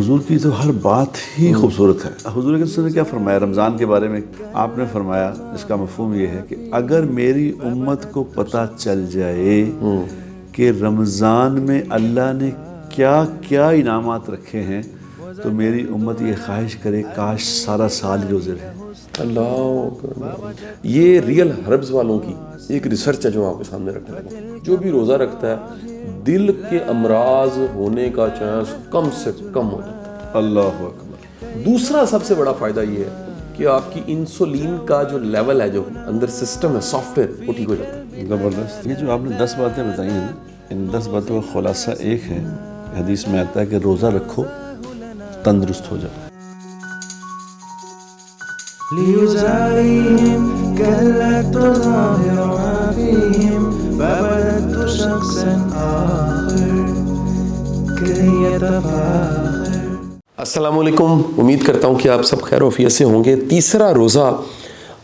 حضور کی تو ہر بات ہی خوبصورت ہے۔ حضور کے وسلم نے کیا فرمایا رمضان کے بارے میں؟ آپ نے فرمایا، اس کا مفہوم یہ ہے کہ اگر میری امت کو پتہ چل جائے کہ رمضان میں اللہ نے کیا کیا انعامات رکھے ہیں تو میری امت یہ خواہش کرے کاش سارا سال ہی روزے رہے۔ اللہ اکبر۔ یہ ریئل ہربز والوں کی ایک ریسرچ ہے جو آپ کے سامنے رکھنے لگا۔ جو بھی روزہ رکھتا ہے دل کے امراض ہونے کا چانس کم سے کم ہو جاتا ہے۔ اللہ اکبر۔ دوسرا سب سے بڑا فائدہ یہ ہے کہ آپ کی انسولین کا جو لیول ہے، جو اندر سسٹم ہے، سافٹ ویئر، وہ ٹھیک ہو جاتا ہے۔ زبردست۔ یہ جو آپ نے 10 باتیں بتائی ہیں، ان 10 باتوں کا خلاصہ ایک ہے، حدیث میں آتا ہے کہ روزہ رکھو تندرست ہو جاؤ۔ ليزاريهم كلت ظاهر ما فيهم فبدت شخصا آخر كي يتفاخر۔ السلام علیکم، امید کرتا ہوں کہ آپ سب خیر و عافیت سے ہوں گے۔ تیسرا روزہ،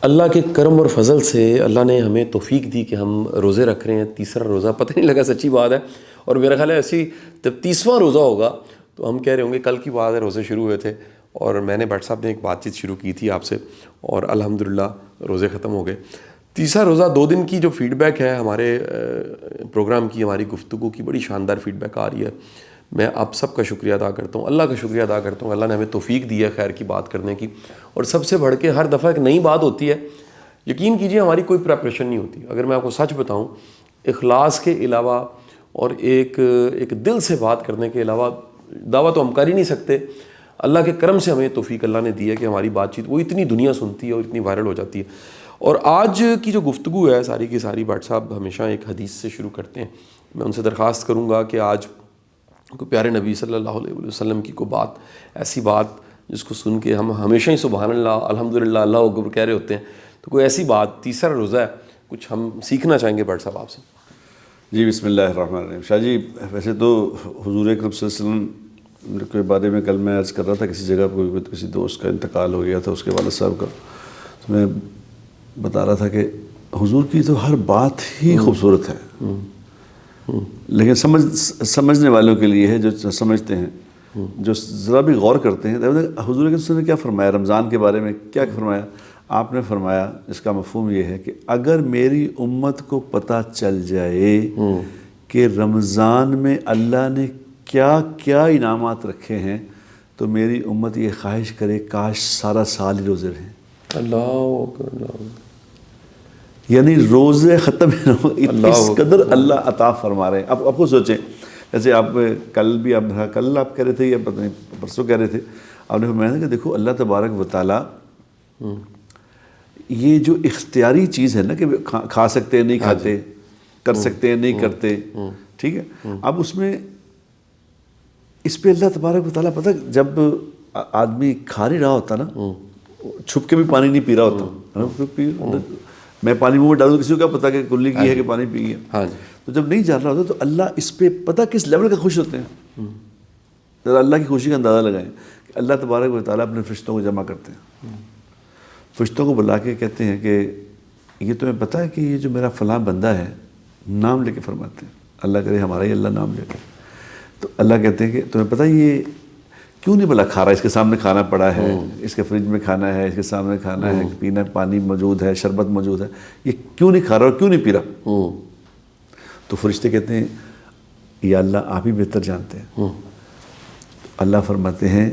اللہ کے کرم اور فضل سے اللہ نے ہمیں توفیق دی کہ ہم روزے رکھ رہے ہیں۔ تیسرا روزہ، پتہ نہیں لگا، سچی بات ہے۔ اور میرا خیال ہے ایسی جب 30واں روزہ ہوگا تو ہم کہہ رہے ہوں گے کل کی بات ہے، روزے شروع ہوئے تھے اور میں نے بٹ صاحب نے ایک بات چیت شروع کی تھی آپ سے، اور الحمدللہ روزے ختم ہو گئے۔ تیسرا روزہ 2 دن کی جو فیڈ بیک ہے ہمارے پروگرام کی، ہماری گفتگو کی بڑی شاندار فیڈ بیک آ رہی ہے۔ میں آپ سب کا شکریہ ادا کرتا ہوں، اللہ کا شکریہ ادا کرتا ہوں، اللہ نے ہمیں توفیق دی ہے خیر کی بات کرنے کی۔ اور سب سے بڑھ کے ہر دفعہ ایک نئی بات ہوتی ہے، یقین کیجئے ہماری کوئی پریپریشن نہیں ہوتی۔ اگر میں آپ کو سچ بتاؤں، اخلاص کے علاوہ اور ایک دل سے بات کرنے کے علاوہ دعویٰ تو ہم کر ہی نہیں سکتے۔ اللہ کے کرم سے ہمیں توفیق اللہ نے دی ہے کہ ہماری بات چیت وہ اتنی دنیا سنتی ہے اور اتنی وائرل ہو جاتی ہے۔ اور آج کی جو گفتگو ہے ساری کی ساری، بٹ صاحب ہمیشہ ایک حدیث سے شروع کرتے ہیں۔ میں ان سے درخواست کروں گا کہ آج کوئی پیارے نبی صلی اللہ علیہ وسلم کی کوئی بات، ایسی بات جس کو سن کے ہم ہمیشہ ہی سبحان اللہ، الحمدللہ، اللہ اکبر کہہ رہے ہوتے ہیں، تو کوئی ایسی بات، تیسرا روزہ ہے، کچھ ہم سیکھنا چاہیں گے بٹ صاحب آپ سے۔ جی بسم اللہ الرحمن الرحیم۔ شاہ جی، ویسے تو حضور اکرم صلی اللہ علیہ وسلم کے بارے میں کل میں عرض کر رہا تھا، کسی جگہ پہ کسی دوست کا انتقال ہو گیا تھا، اس کے والد صاحب کا، تو میں بتا رہا تھا کہ حضور کی تو ہر بات ہی خوبصورت ہے، لیکن سمجھنے والوں کے لیے ہے، جو سمجھتے ہیں، جو ذرا بھی غور کرتے ہیں۔ حضور اکرم صلی اللہ علیہ وسلم نے کیا فرمایا رمضان کے بارے میں؟ کیا فرمایا؟ آپ نے فرمایا، اس کا مفہوم یہ ہے کہ اگر میری امت کو پتہ چل جائے کہ رمضان میں اللہ نے کیا کیا انعامات رکھے ہیں تو میری امت یہ خواہش کرے کاش سارا سال ہی روزے رہیں۔ اللہ اکبر۔ یعنی روزے ختم اس قدر اللہ عطا فرما رہے ہیں۔ اب آپ کو سوچیں، جیسے آپ کل آپ کہہ رہے تھے یا پتہ نہیں پرسوں کہہ رہے تھے، آپ نے فرمایا کہ دیکھو اللہ تبارک و تعالیٰ یہ جو اختیاری چیز ہے نا کہ کھا سکتے ہیں نہیں کھاتے، کر سکتے ہیں نہیں کرتے، ٹھیک ہے، اب اس میں اس پہ اللہ تبارک و تعالیٰ پتہ جب آدمی کھا نہیں رہا ہوتا نا، چھپ کے بھی پانی نہیں پی رہا ہوتا، میں پانی منہ میں ڈالوں کسی کو کیا پتا کہ کلی کی ہے کہ پانی پی گیا، تو جب نہیں جان رہا ہوتا تو اللہ اس پہ پتہ کس لیول کا خوش ہوتے ہیں۔ ذرا اللہ کی خوشی کا اندازہ لگائیں کہ اللہ تبارک و تعالیٰ اپنے فرشتوں کو جمع کرتے ہیں، فرشتوں کو بلا کے کہتے ہیں کہ یہ تمہیں پتہ ہے کہ یہ جو میرا فلاں بندہ ہے، نام لے کے فرماتے ہیں، اللہ کرے ہمارا ہی اللہ نام لے کے، تو اللہ کہتے ہیں کہ تمہیں پتہ یہ کیوں نہیں بلا کھا رہا؟ اس کے سامنے کھانا پڑا ہے، اس کے فریج میں کھانا ہے، اس کے سامنے کھانا ہے، پینا پانی موجود ہے، شربت موجود ہے، یہ کیوں نہیں کھا رہا اور کیوں نہیں پی رہا؟ تو فرشتے کہتے ہیں یا اللہ آپ ہی بہتر جانتے ہیں۔ اللہ فرماتے ہیں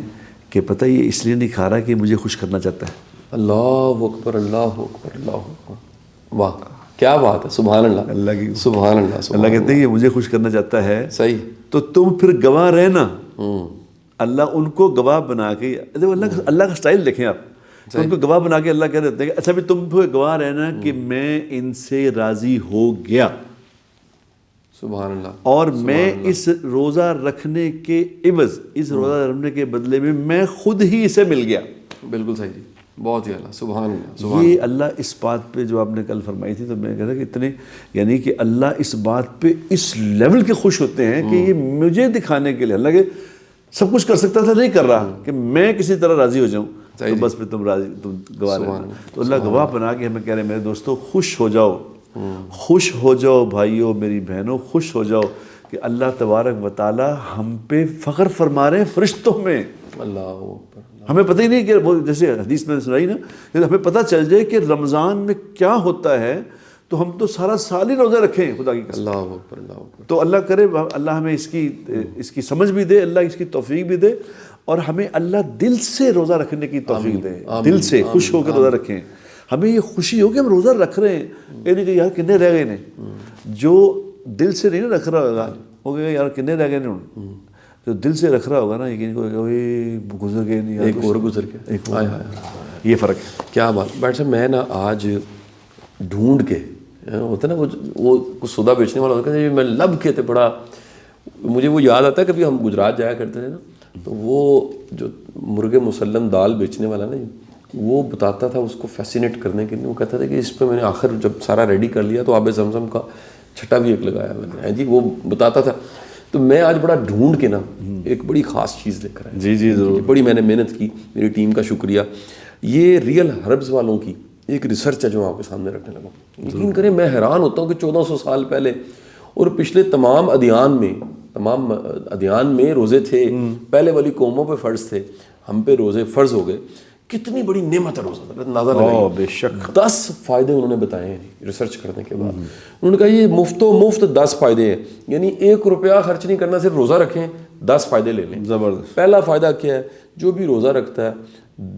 کہ پتہ یہ اس لیے نہیں کھا رہا کہ مجھے خوش کرنا چاہتا ہے۔ اللہ اکبر، اللہ اکبر، اللہ اکبر، واہ کیا بات ہے، سبحان اللہ، اللہ کی سبحان اللہ، اللہ کہتے ہیں یہ مجھے خوش کرنا چاہتا ہے، صحیح، تو تم پھر گواہ رہنا۔ اللہ ان کو گواہ بنا کے، اللہ کا سٹائل دیکھیں آپ، ان کو گواہ بنا کے اللہ کہہ دیتے ہیں کہ اچھا بھی تم پھر گواہ رہنا کہ میں ان سے راضی ہو گیا، سبحان اللہ، اور میں اس روزہ رکھنے کے عوض، اس روزہ رکھنے کے بدلے میں خود ہی اسے مل گیا۔ بالکل صحیح جی، بہت ہی اللہ، سبحان اللہ۔ یہ اللہ اس بات پہ جو آپ نے کل فرمائی تھی، تو میں کہہ رہا کہ اتنے، یعنی کہ اللہ اس بات پہ اس لیول کے خوش ہوتے ہیں کہ یہ مجھے دکھانے کے لیے، اللہ کہ سب کچھ کر سکتا تھا نہیں کر رہا، کہ میں کسی طرح راضی ہو جاؤں، تو بس پھر تم راضی، تم گواہ رہنا۔ تو اللہ گواہ بنا کے ہمیں کہہ رہے ہیں میرے دوستو خوش ہو جاؤ، خوش ہو جاؤ بھائیو، میری بہنوں، خوش ہو جاؤ کہ اللہ تبارک و تعالی ہم پہ فخر فرما رہے ہیں فرشتوں میں. اللہ اکبر. ہمیں پتہ ہی نہیں کہ وہ جیسے حدیث میں سنائی نا, کہ ہمیں پتہ چل جائے کہ رمضان میں کیا ہوتا ہے تو ہم تو سارا سال ہی روزہ رکھیں خدا کی قسم. اللہ اکبر. اللہ اکبر. تو اللہ کرے اللہ ہمیں اس کی سمجھ بھی دے, اللہ اس کی توفیق بھی دے, اور ہمیں اللہ دل سے روزہ رکھنے کی توفیق دے, دل سے خوش ہو کے روزہ رکھیں. ہمیں یہ خوشی ہو کہ ہم روزہ رکھ رہے ہیں, یہ نہیں کہ یار کتنے رہ گئے نے. جو دل سے نہیں نا رکھ رہا ہوگا وہ کہے گا یار کتنے رہ گئے نے. جو دل سے رکھ رہا ہوگا نا یقین کو گزر گئے نہیں, ایک اور گزر گیا. ایک اور. یہ فرق ہے. کیا بات. ڈاکٹر صاحب میں نا آج ڈھونڈ کے ہوتا ہے نا وہ کچھ سودا بیچنے والا ہوتا ہے, میں لب کے تھے بڑا, مجھے وہ یاد آتا ہے کبھی ہم گجرات جایا کرتے تھے نا, تو وہ جو مرغ مسلم دال بیچنے والا نا وہ بتاتا تھا اس کو فیسینیٹ کرنے کے لیے. وہ کہتا تھا کہ اس پہ میں نے آخر جب سارا ریڈی کر لیا تو آب زمزم کا چھٹا بھی ایک لگایا میں نے جی, وہ بتاتا تھا. تو میں آج بڑا ڈھونڈ کے نا ایک بڑی خاص چیز لے کر آیا. جی ضرور. بڑی میں نے محنت کی, میری ٹیم کا شکریہ. یہ ریئل ہربز والوں کی ایک ریسرچ ہے جو آپ کے سامنے رکھنے لگا. یقین کریں میں حیران ہوتا ہوں کہ 1400 سال پہلے اور پچھلے تمام ادیان میں روزے تھے, پہلے والی قوموں پہ فرض تھے, ہم پہ روزے فرض ہو گئے. کتنی بڑی نعمت ہے روزہ. اندازہ لگائیے. بے شک 10 فائدے انہوں نے بتائے ہیں ریسرچ کرنے کے بعد. انہوں نے کہا یہ مفت 10 فائدے ہیں, یعنی 1 روپیہ خرچ نہیں کرنا, صرف روزہ رکھیں 10 فائدے لے لیں. زبردست. پہلا فائدہ کیا ہے, جو بھی روزہ رکھتا ہے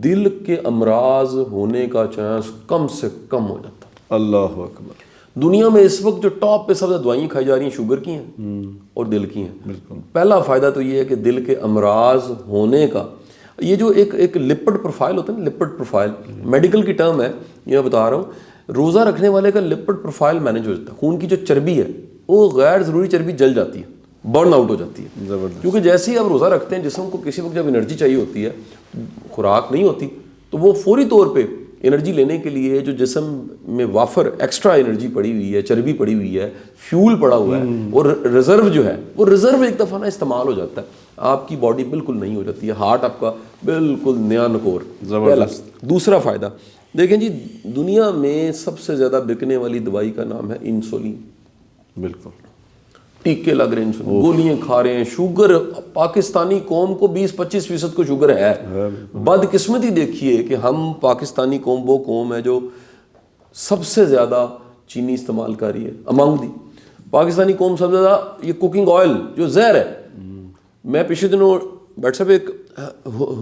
دل کے امراض ہونے کا چانس کم سے کم ہو جاتا ہے. اللہ اکبر. دنیا میں اس وقت جو ٹاپ پہ سب سے دوائیں کھائی جا رہی ہیں شوگر کی ہیں اور دل کی ہیں. پہلا فائدہ تو یہ ہے کہ دل کے امراض ہونے کا, یہ جو ایک لپڈ پروفائل ہوتا ہے نا, لپڈ پروفائل میڈیکل کی ٹرم ہے, یہ میں بتا رہا ہوں. روزہ رکھنے والے کا لپڈ پروفائل مینیج ہو جاتا ہے. خون کی جو چربی ہے وہ غیر ضروری چربی جل جاتی ہے, برن آؤٹ ہو جاتی ہے. زبردست. کیونکہ جیسے ہی آپ روزہ رکھتے ہیں جسم کو کسی وقت جب انرجی چاہیے ہوتی ہے, خوراک نہیں ہوتی, تو وہ فوری طور پہ انرجی لینے کے لیے جو جسم میں وافر ایکسٹرا انرجی پڑی ہوئی ہے, چربی پڑی ہوئی ہے, فیول پڑا ہوا ہے, اور ریزرو جو ہے وہ ریزرو ایک دفعہ نا استعمال ہو جاتا ہے, آپ کی باڈی بالکل نہیں ہو جاتی ہے, ہارٹ آپ کا بالکل نیا نکور. زبردست. دوسرا فائدہ دیکھیں جی, دنیا میں سب سے زیادہ بکنے والی دوائی کا نام ہے انسولین. بالکل. ٹیکے لگ رہے ہیں, گولیاں کھا رہے ہیں. شوگر پاکستانی قوم کو 20-25% کو شوگر ہے. بدقسمتی دیکھیے کہ ہم پاکستانی قوم وہ قوم ہے جو سب سے زیادہ چینی استعمال کر رہی ہے امانگ دی. پاکستانی قوم سب سے زیادہ یہ کوکنگ آئل جو زہر ہے. میں پچھلے دنوں ڈاکٹر صاحب ایک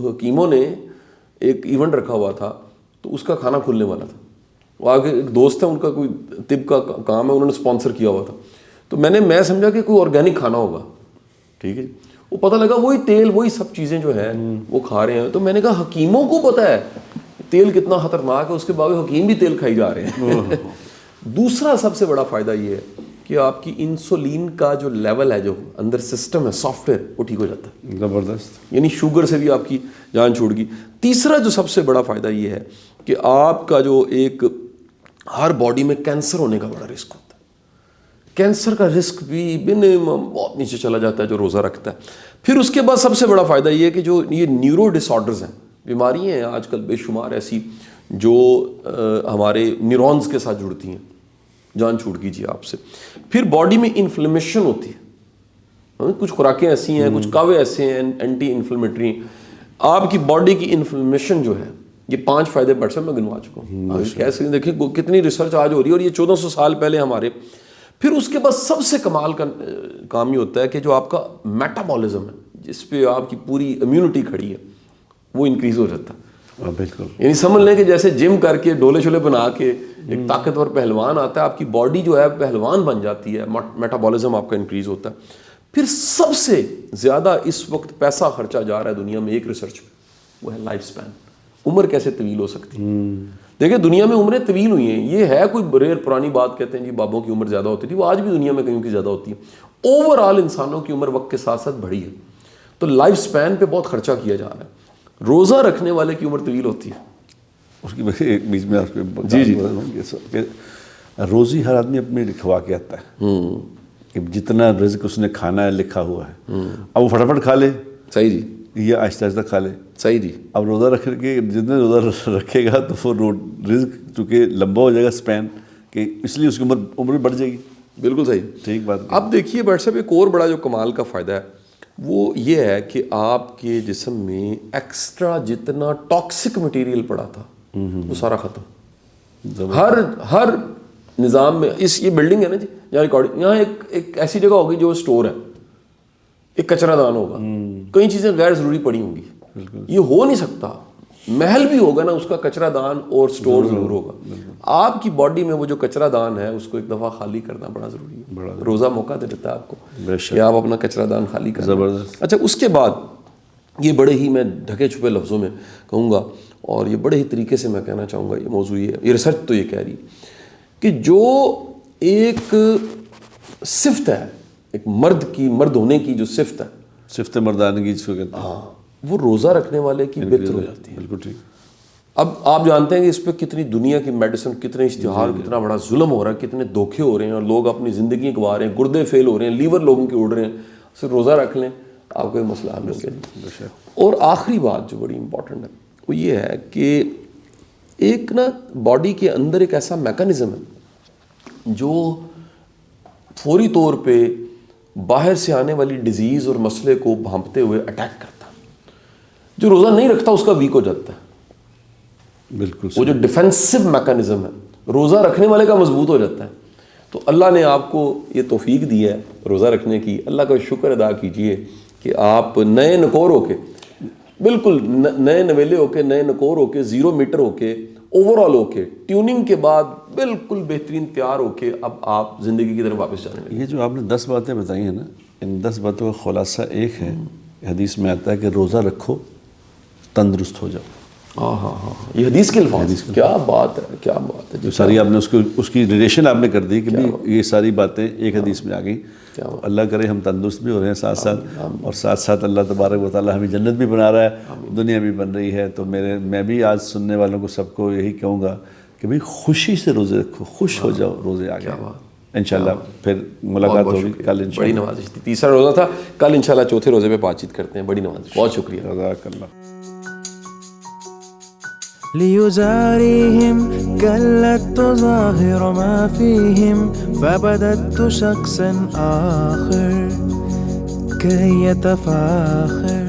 حکیموں نے ایک ایونٹ رکھا ہوا تھا, تو اس کا کھانا کھلنے والا تھا. وہ آگے ایک دوست ہے ان کا کوئی طب کا کام ہے, انہوں نے اسپانسر کیا ہوا تھا. تو میں سمجھا کہ کوئی آرگینک کھانا ہوگا, ٹھیک ہے. وہ پتہ لگا وہی تیل وہی سب چیزیں جو ہیں وہ کھا رہے ہیں. تو میں نے کہا حکیموں کو پتہ ہے تیل کتنا خطرناک ہے, اس کے باوجود حکیم بھی تیل کھائی جا رہے ہیں. دوسرا سب سے بڑا فائدہ یہ ہے کہ آپ کی انسولین کا جو لیول ہے, جو اندر سسٹم ہے سافٹ ویئر, وہ ٹھیک ہو جاتا ہے. زبردست. یعنی شوگر سے بھی آپ کی جان چھوڑ گئی. تیسرا جو سب سے بڑا فائدہ یہ ہے کہ آپ کا جو ایک ہر باڈی میں کینسر ہونے کا بڑا رسک ہوتا ہے. کینسر کا رسک بھی منیمم بہت نیچے چلا جاتا ہے جو روزہ رکھتا ہے. پھر اس کے بعد سب سے بڑا فائدہ یہ ہے کہ جو یہ نیورو ڈس آرڈرز ہیں, بیماریاں ہیں آج کل بے شمار ایسی جو ہمارے نیورونز کے ساتھ جڑتی ہیں, جان چھوٹ گیجیے آپ سے. پھر باڈی میں انفلیمیشن ہوتی ہے, کچھ خوراکیں ایسی ہیں, کچھ کاوے ایسے ہیں اینٹی انفلیمیٹری. آپ کی باڈی کی انفلیمیشن جو ہے, یہ 5 فائدے بڑھ میں گنوا چکا ہوں. کیسے دیکھیں کتنی ریسرچ آج ہو رہی ہے, اور یہ 1400 سال پہلے ہمارے. پھر اس کے بعد سب سے کمال کا کام یہ ہوتا ہے کہ جو آپ کا میٹابولزم ہے, جس پہ آپ کی پوری امیونٹی کھڑی ہے, وہ انکریز ہو جاتا ہے. بالکل. یعنی سمجھ لیں کہ جیسے جم کر کے ڈولے شولے بنا کے ایک طاقتور پہلوان آتا ہے, آپ کی باڈی جو ہے پہلوان بن جاتی ہے, میٹابولزم آپ کا انکریز ہوتا ہے. پھر سب سے زیادہ اس وقت پیسہ خرچہ جا رہا ہے دنیا میں ایک ریسرچ میں, وہ ہے لائف سپین. عمر کیسے طویل ہو سکتی ہے. دیکھیں دنیا میں عمریں طویل ہوئی ہیں, یہ ہے کوئی ریئر پرانی بات کہتے ہیں جی بابوں کی عمر زیادہ ہوتی تھی, وہ آج بھی دنیا میں کہیں کی زیادہ ہوتی ہے. اوور آل انسانوں کی عمر وقت کے ساتھ ساتھ بڑھی ہے. تو لائف سپین پہ بہت خرچہ کیا جا رہا ہے. روزہ رکھنے والے کی عمر طویل ہوتی ہے. اس کی ایک بیچ میں آپ کو جی روزی ہر آدمی اپنے لکھوا کے آتا ہے کہ جتنا رزق اس نے کھانا ہے لکھا ہوا ہے, اب وہ فٹافٹ کھا لے, صحیح جی, یا آہستہ آہستہ کھا لے, صحیح جی. اب روزہ رکھ کے جتنے روزہ رکھے گا تو وہ رزق چونکہ لمبا ہو جائے گا اسپین, کہ اس لیے اس کی عمر بھی بڑھ جائے گی. بالکل صحیح. ٹھیک بات. اب دیکھیے بٹ صاحب ایک اور بڑا جو کمال کا فائدہ ہے وہ یہ ہے کہ آپ کے جسم میں ایکسٹرا جتنا ٹاکسک مٹیریل پڑا تھا وہ سارا ختم. ہر نظام میں یہ بلڈنگ ہے نا جی یہاں ریکارڈنگ, یہاں ایک ایسی جگہ ہوگی جو اسٹور ہے, ایک کچرا دان ہوگا, کئی چیزیں غیر ضروری پڑی ہوں گی. یہ ہو نہیں سکتا. محل بھی ہوگا نا اس کا کچرا دان اور سٹور ضرور ہوگا. آپ کی باڈی میں وہ جو کچرا دان ہے اس کو ایک دفعہ خالی کرنا بڑا ضروری ہے. روزہ موقع دے دیتا ہے آپ کو کہ آپ اپنا کچرا دان خالی کریں. زبردست. اچھا اس کے بعد یہ بڑے ہی میں ڈھکے چھپے لفظوں میں کہوں گا اور یہ بڑے ہی طریقے سے میں کہنا چاہوں گا, یہ موضوع یہ ریسرچ تو یہ کہہ رہی ہے کہ جو ایک صفت ہے, ایک مرد ہونے کی جو صفت ہے, صفت مردانگی جس کو کہتے ہیں, ہاں وہ روزہ رکھنے والے کی بہتر ہو جاتی ہے. بالکل ٹھیک. اب آپ جانتے ہیں کہ اس پہ کتنی دنیا کی میڈیسن, کتنے اشتہار, کتنا بڑا ظلم ہو رہا ہے, کتنے دھوکے ہو رہے ہیں اور لوگ اپنی زندگی گنوا رہے ہیں, گردے فیل ہو رہے ہیں, لیور لوگوں کے اڑ رہے ہیں. صرف روزہ رکھ لیں آپ کو یہ مسئلہ حل ہو گیا. اور آخری بات جو بڑی امپورٹنٹ ہے وہ یہ ہے کہ ایک نا باڈی کے اندر ایک ایسا میکانزم ہے جو فوری طور پہ باہر سے آنے والی ڈیزیز اور مسئلے کو بھانپتے ہوئے اٹیک کرتا ہے. جو روزہ نہیں رکھتا اس کا ویک ہو جاتا ہے. بالکل. وہ جو ڈیفینسو میکانزم ہے روزہ رکھنے والے کا مضبوط ہو جاتا ہے. تو اللہ نے آپ کو یہ توفیق دی ہے روزہ رکھنے کی. اللہ کا شکر ادا کیجئے کہ آپ نئے نکور ہو کے, بالکل نئے نویلے ہو کے, نئے نکور ہو کے, 0 میٹر ہو کے, اوور آل ہو کے, ٹیوننگ کے بعد بالکل بہترین تیار ہو کے اب آپ زندگی کی طرف واپس جانے لگے. یہ جو آپ نے 10 باتیں بتائی ہیں نا, ان 10 باتوں کا خلاصہ ایک ہے, حدیث میں آتا ہے کہ روزہ رکھو تندرست ہو جاؤ. ہاں یہ حدیث کے الفاظ. کیا بات ہے, کیا بات ہے. جو ساری آپ نے اس کی ریلیشن آپ نے کر دی کہ یہ ساری باتیں ایک حدیث میں آ گئیں. اللہ کرے ہم تندرست بھی ہو رہے ہیں ساتھ ساتھ, اور ساتھ ساتھ اللہ تبارک و تعالیٰ ہمیں جنت بھی بنا رہا ہے, دنیا بھی بن رہی ہے. تو میں بھی آج سننے والوں کو سب کو یہی کہوں گا کہ بھئی خوشی سے روزے رکھو, خوش ہو جاؤ روزے آ گئے. انشاءاللہ پھر ملاقات ہوگی کل انشاءاللہ. بڑی نوازش تھی, تیسرا روزہ تھا, کل انشاءاللہ چوتھے روزے پہ بات چیت کرتے ہیں. بڑی نوازش, بہت شکریہ. جزاک اللہ. ليزاريهم قلت تظاهر ما فيهم فبدت شخصا آخر كي يتفاخر